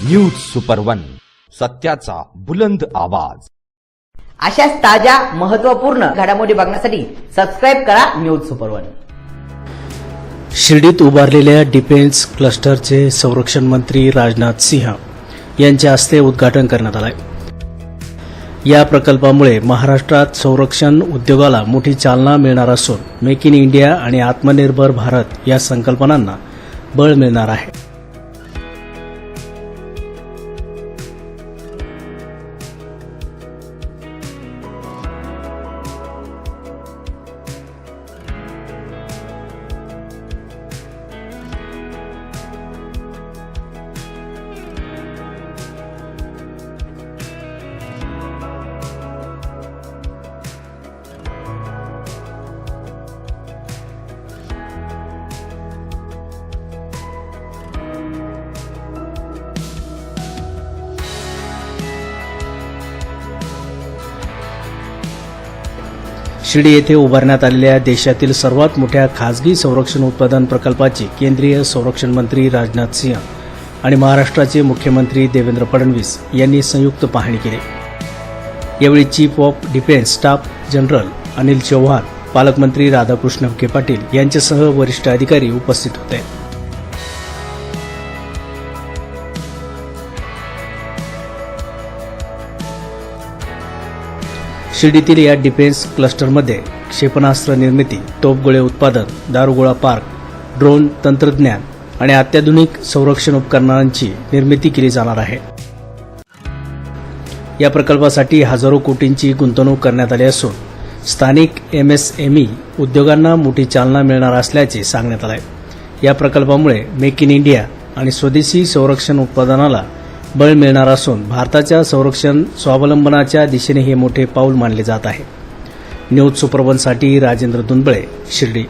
News super one, सत्याचा बुलंद आवाज। अशाच ताज्या महत्त्वपूर्ण घडामोडी बघण्यासाठी सबस्क्राइब करा न्यूज सुपर वन। शिर्डीत उभारलेल्या डिफेन्स क्लस्टरचे संरक्षण मंत्री राजनाथ सिंह यांच्या हस्ते उद्घाटन करण्यात आले। या प्रकल्पामुळे महाराष्ट्रात संरक्षण उद्योगाला मोठी चालना मिळणार असून मेक इन इंडिया आणि आत्मनिर्भर भारत या संकल्पनांना बळ मिळणार आहे। शिर्डी येथे उभारण्यात आलेल्या देशातील सर्वात मोठ्या खासगी संरक्षण उत्पादन प्रकल्पाची केंद्रीय संरक्षण मंत्री राजनाथ सिंह आणि महाराष्ट्राचे मुख्यमंत्री देवेंद्र फडणवीस यांनी संयुक्त पाहणी केली। यावेळी chief of defence staff general Anil Chauhan, पालकमंत्री राधाकृष्ण विखे पाटील यांच्यासह वरिष्ठ अधिकारी उपस्थित होते। शिर्डीतील या डिफेन्स क्लस्टरमध्ये क्षेपणास्त्र निर्मिती, तोफगोळे उत्पादन, दारुगोळा पार्क, ड्रोन तंत्रज्ञान आणि अत्याधुनिक संरक्षण उपकरणांची निर्मिती केली जाणार आहे। या प्रकल्पासाठी हजारो कोटींची गुंतवणूक करण्यात आली असून स्थानिक MSME उद्योगांना मोठी चालना मिळणार असल्याचे सांगण्यात आले। या प्रकल्पामुळे मेक इन इंडिया आणि स्वदेशी संरक्षण उत्पादनाला बळ मिळणार असून भारताच्या संरक्षण स्वावलंबनाच्या दिशेने हे मोठे पाऊल मानले जात आहे। न्यूज सुपर वनसाठी राजेंद्र दुंबळे, शिर्डी।